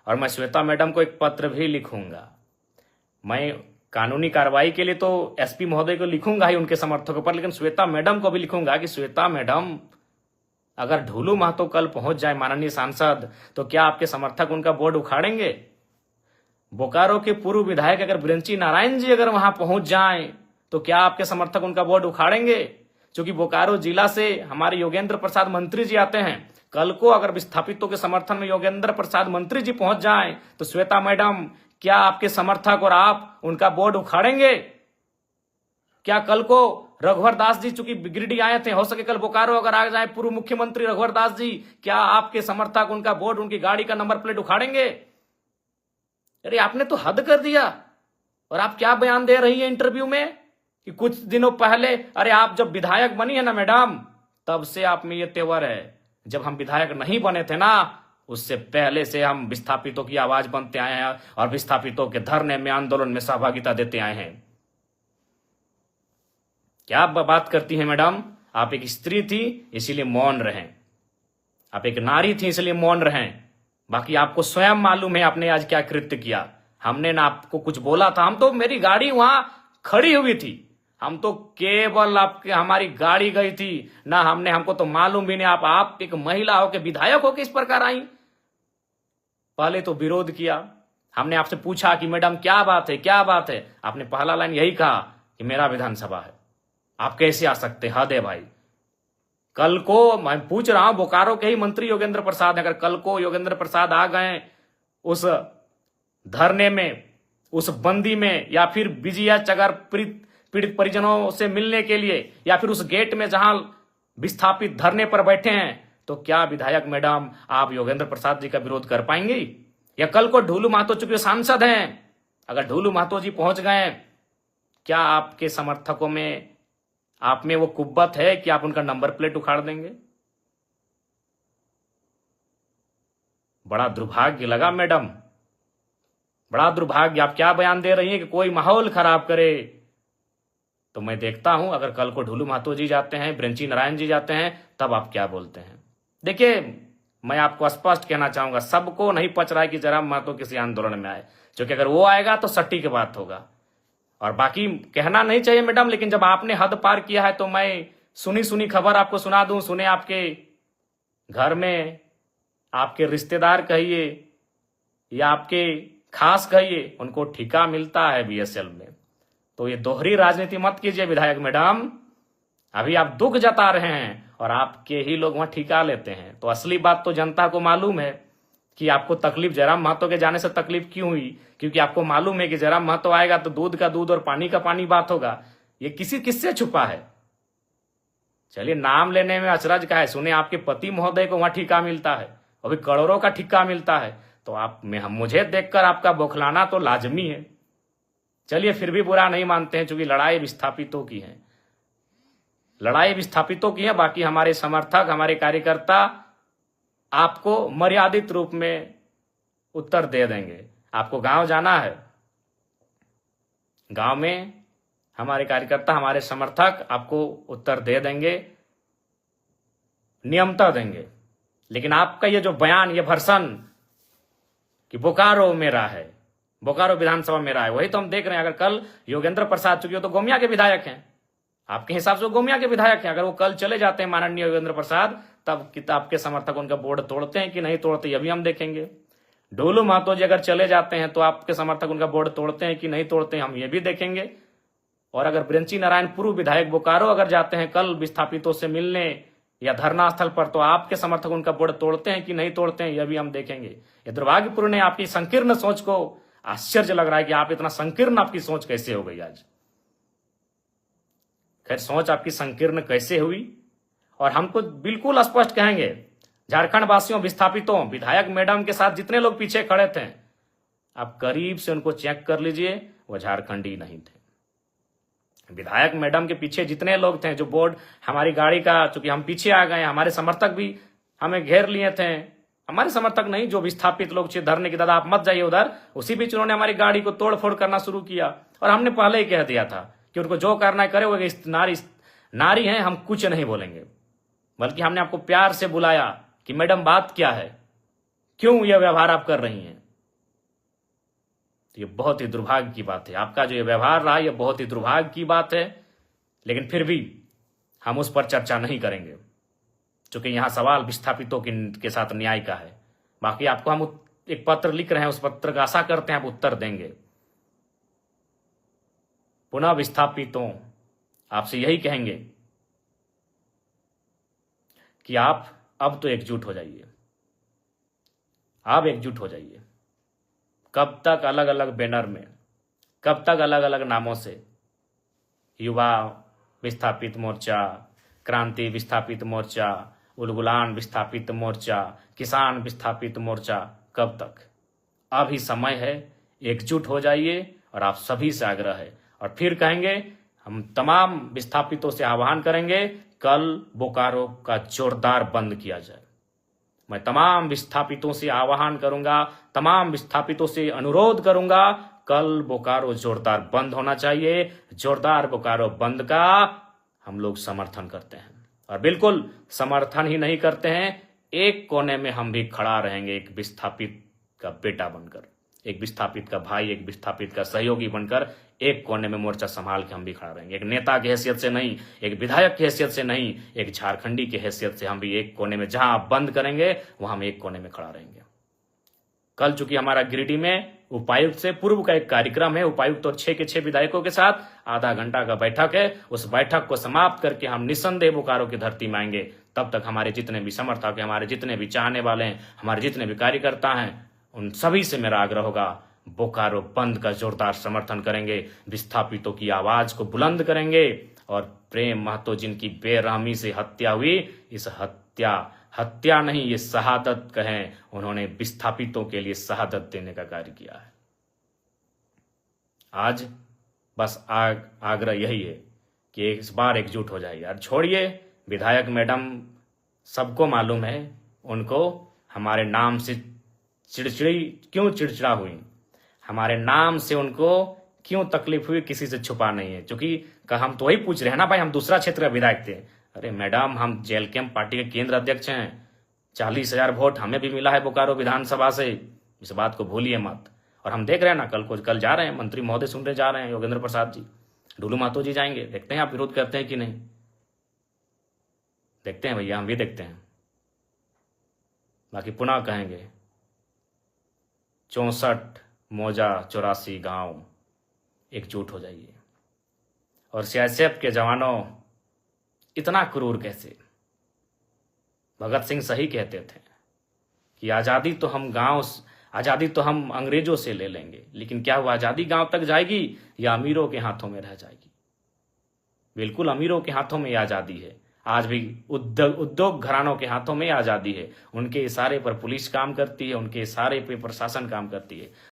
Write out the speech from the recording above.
और मैं श्वेता मैडम को एक पत्र भी लिखूंगा। मैं कानूनी कार्रवाई के लिए तो एसपी महोदय को लिखूंगा ही उनके समर्थकों पर, लेकिन श्वेता मैडम को भी लिखूंगा कि श्वेता मैडम, अगर ढोलू महतो कल पहुंच जाए माननीय सांसद, तो क्या आपके समर्थक उनका बोर्ड उखाड़ेंगे? बोकारो के पूर्व विधायक अगर ब्रंची नारायण जी अगर वहां पहुंच जाएं, तो क्या आपके समर्थक उनका बोर्ड उखाड़ेंगे? क्योंकि बोकारो जिला से हमारे योगेंद्र प्रसाद मंत्री जी आते हैं। कल को अगर विस्थापितों के समर्थन में योगेंद्र प्रसाद मंत्री जी पहुंच जाएं, तो श्वेता मैडम, क्या आपके समर्थक और आप उनका बोर्ड उखाड़ेंगे? क्या कल को रघुवर दास जी चूंकि गिरिडीह आए थे, हो सके कल बोकारो अगर आ जाए पूर्व मुख्यमंत्री रघुवर दास जी, क्या आपके समर्थक उनका बोर्ड, उनकी गाड़ी का नंबर प्लेट उखाड़ेंगे? अरे आपने तो हद कर दिया। और आप क्या बयान दे रही है इंटरव्यू में कि कुछ दिनों पहले, अरे आप जब विधायक बनी है ना मैडम, तब से आप में ये तेवर है। जब हम विधायक नहीं बने थे ना, उससे पहले से हम विस्थापितों की आवाज बनते आए हैं और विस्थापितों के धरने में, आंदोलन में सहभागिता देते आए हैं। क्या बात करती हैं मैडम? आप एक स्त्री थी इसीलिए मौन रहें, आप एक नारी थी इसलिए मौन रहें। बाकी आपको स्वयं मालूम है आपने आज क्या कृत्य किया। हमने ना आपको कुछ बोला था, हम तो, मेरी गाड़ी वहां खड़ी हुई थी, हम तो केवल आपके, हमारी गाड़ी गई थी ना, हमको तो मालूम भी नहीं आप एक महिला हो के विधायक हो के इस प्रकार आई। पहले तो विरोध किया, हमने आपसे पूछा कि मैडम क्या बात है, क्या बात है? आपने पहला लाइन यही कहा कि मेरा विधानसभा है, आप कैसे आ सकते? हद है भाई। कल को मैं पूछ रहा हूं, बोकारो के ही मंत्री योगेंद्र प्रसाद, अगर कल को योगेंद्र प्रसाद आ गए उस धरने में, उस बंदी में, या फिर विजया चगर पीड़ित परिजनों से मिलने के लिए, या फिर उस गेट में जहां विस्थापित धरने पर बैठे हैं, तो क्या विधायक मैडम आप योगेंद्र प्रसाद जी का विरोध कर पाएंगी? या कल को ढोलू महतो चूंकि सांसद हैं, अगर ढोलू महतो जी पहुंच गए, क्या आपके समर्थकों में, आप में वो कुव्वत है कि आप उनका नंबर प्लेट उखाड़ देंगे? बड़ा दुर्भाग्य लगा मैडम, बड़ा दुर्भाग्य। आप क्या बयान दे रही हैं कि कोई माहौल खराब करे? तो मैं देखता हूं अगर कल को ढोलू महतो जी जाते हैं, ब्रंची नारायण जी जाते हैं, तब आप क्या बोलते हैं। देखिए, मैं आपको स्पष्ट कहना चाहूंगा, सबको नहीं पच रहा है कि जयराम महतो किसी आंदोलन में आए, क्योंकि अगर वो आएगा तो सट्टी की बात होगा। और बाकी कहना नहीं चाहिए मैडम, लेकिन जब आपने हद पार किया है तो मैं सुनी सुनी खबर आपको सुना दूं। सुने आपके घर में आपके रिश्तेदार कहिए या आपके खास कहिए, उनको ठिका मिलता है बीएसएल में। तो ये दोहरी राजनीति मत कीजिए विधायक मैडम। अभी आप दुख जता रहे हैं और आपके ही लोग वहां ठिका लेते हैं। तो असली बात तो जनता को मालूम है कि आपको तकलीफ जयराम महतो के जाने से तकलीफ क्यों हुई, क्योंकि आपको मालूम है कि जयराम महतो आएगा तो दूध का दूध और पानी का पानी बात होगा। ये किससे छुपा है? चलिए, नाम लेने में अचरज का है। सुने आपके पति महोदय को वहां ठिका मिलता है, अभी करोड़ों का ठिका मिलता है, तो आप में हम, मुझे देखकर आपका बौखलाना तो लाजमी है। चलिए, फिर भी बुरा नहीं मानते हैं, क्योंकि लड़ाई विस्थापितों की है, लड़ाई विस्थापितों की है। बाकी हमारे समर्थक, हमारे कार्यकर्ता आपको मर्यादित रूप में उत्तर दे देंगे। आपको गांव जाना है, गांव में हमारे कार्यकर्ता, हमारे समर्थक आपको उत्तर दे देंगे, नियमता देंगे। लेकिन आपका ये जो बयान, ये भर्सन कि बोकारो मेरा है, बोकारो विधानसभा मेरा है, वही तो हम देख रहे हैं। अगर कल योगेंद्र प्रसाद, चूंकि वो तो गोमिया के विधायक हैं, आपके हिसाब से वो गोमिया के विधायक हैं, अगर वो कल चले जाते हैं माननीय योगेंद्र प्रसाद, तब किताब के समर्थक उनका बोर्ड तोड़ते हैं कि नहीं तोड़ते, ये भी हम देखेंगे। ढोलू महतो जी अगर चले जाते हैं तो आपके समर्थक उनका बोर्ड तोड़ते हैं कि नहीं तोड़ते हैं, हम ये भी देखेंगे। और अगर ब्रंची नारायण पूर्व विधायक बोकारो अगर जाते हैं कल विस्थापितों से मिलने या धरना स्थल पर, तो आपके समर्थक उनका बोर्ड तोड़ते हैं कि नहीं तोड़ते हैं, यह भी हम देखेंगे। ये दुर्भाग्यपूर्ण है, आपकी संकीर्ण सोच को आश्चर्य लग रहा है कि आप इतना संकीर्ण, आपकी सोच कैसे हो गई आज। खैर, सोच आपकी संकीर्ण कैसे हुई, और हमको बिल्कुल स्पष्ट कहेंगे, झारखंड वासियों, विस्थापितों, विधायक मैडम के साथ जितने लोग पीछे खड़े थे, आप करीब से उनको चेक कर लीजिए, वो झारखंडी नहीं थे। विधायक मैडम के पीछे जितने लोग थे, जो बोर्ड हमारी गाड़ी का, चूंकि हम पीछे आ गए, हमारे समर्थक भी हमें घेर लिए थे, हमारे समर्थक नहीं, जो विस्थापित लोग थे धरने की, दादा आप मत जाइए उधर, उसी बीच उन्होंने हमारी गाड़ी को तोड़ फोड़ करना शुरू किया। और हमने पहले ही कह दिया था कि उनको जो करना है करे, वो नारी हैं, हम कुछ नहीं बोलेंगे। बल्कि हमने आपको प्यार से बुलाया कि मैडम बात क्या है, क्यों यह व्यवहार आप कर रही हैं। तो ये बहुत ही दुर्भाग्य की बात है। आपका जो ये व्यवहार रहा ये बहुत ही दुर्भाग्य की बात है, लेकिन फिर भी हम उस पर चर्चा नहीं करेंगे, क्योंकि यहाँ सवाल विस्थापितों के साथ न्याय का है। बाकी आपको हम एक पत्र लिख रहे हैं, उस पत्र का आशा करते हैं आप उत्तर देंगे। पुनः विस्थापितों आपसे यही कहेंगे कि आप अब तो एकजुट हो जाइए, आप एकजुट हो जाइए। कब तक अलग अलग बैनर में, कब तक अलग अलग नामों से युवा विस्थापित मोर्चा, क्रांति विस्थापित मोर्चा, उलगुलान विस्थापित मोर्चा, किसान विस्थापित मोर्चा, कब तक? अभी समय है, एकजुट हो जाइए। और आप सभी से आग्रह है, और फिर कहेंगे हम तमाम विस्थापितों से आह्वान करेंगे कल बोकारो का जोरदार बंद किया जाए। मैं तमाम विस्थापितों से आह्वान करूंगा, तमाम विस्थापितों से अनुरोध करूंगा, कल बोकारो जोरदार बंद होना चाहिए। जोरदार बोकारो बंद का हम लोग समर्थन करते हैं, और बिल्कुल समर्थन ही नहीं करते हैं, एक कोने में हम भी खड़ा रहेंगे, एक विस्थापित का बेटा बनकर, एक विस्थापित का भाई, एक विस्थापित का सहयोगी बनकर एक कोने में मोर्चा संभाल के हम भी खड़ा रहेंगे। एक नेता की हैसियत से नहीं, एक विधायक की हैसियत से नहीं, एक झारखंडी की हैसियत से हम भी एक कोने में, जहां आप बंद करेंगे वहां हम एक कोने में खड़ा रहेंगे। कल चूंकि हमारा गिरिडीह में उपायुक्त से पूर्व का एक कार्यक्रम है, उपायुक्त और 6 के 6 विधायकों के साथ आधा घंटा का बैठक है। उस बैठक को समाप्त करके हम निस्संदेह बोकारो की धरती में आएंगे। तब तक हमारे जितने भी समर्थक हैं, हमारे जितने भी चाहने वाले हैं, हमारे जितने भी कार्यकर्ता हैं, उन सभी से मेरा आग्रह होगा, बोकारो बंद का जोरदार समर्थन करेंगे, विस्थापितों की आवाज को बुलंद करेंगे, और प्रेम महतो जिनकी बेरहमी से हत्या हुई, इस हत्या नहीं, ये शहादत कहें, उन्होंने विस्थापितों के लिए शहादत देने का कार्य किया है। आज बस आग्रह यही है कि इस बार एकजुट हो जाइए। और छोड़िए विधायक मैडम, सबको मालूम है उनको हमारे नाम से चिड़चिड़ा हुई, हमारे नाम से उनको क्यों तकलीफ हुई, किसी से छुपा नहीं है। क्योंकि हम तो वही पूछ रहे हैं ना भाई, हम दूसरा क्षेत्र का विधायक थे। अरे मैडम, हम जेल कैंप पार्टी के केंद्र अध्यक्ष हैं, 40,000 वोट हमें भी मिला है बोकारो विधानसभा से, इस बात को भूलिए मत। और हम देख रहे हैं ना, कल जा रहे हैं, मंत्री महोदय सुनने जा रहे हैं, योगेंद्र प्रसाद जी, ढुलू महतो जी जाएंगे, देखते हैं आप विरोध करते हैं कि नहीं, देखते हैं भैया, हम भी देखते हैं। बाकी पुनः कहेंगे 64 मौजा 84 गांव, एकजुट हो जाइए। और सीआईएसएफ के जवानों, इतना क्रूर कैसे? भगत सिंह सही कहते थे कि आजादी तो हम अंग्रेजों से ले लेंगे, लेकिन क्या हुआ, आजादी गांव तक जाएगी या अमीरों के हाथों में रह जाएगी? बिल्कुल अमीरों के हाथों में आजादी है। आज भी उद्योग घरानों के हाथों में आजादी है। उनके इशारे पर पुलिस काम करती है, उनके इशारे पर प्रशासन काम करती है।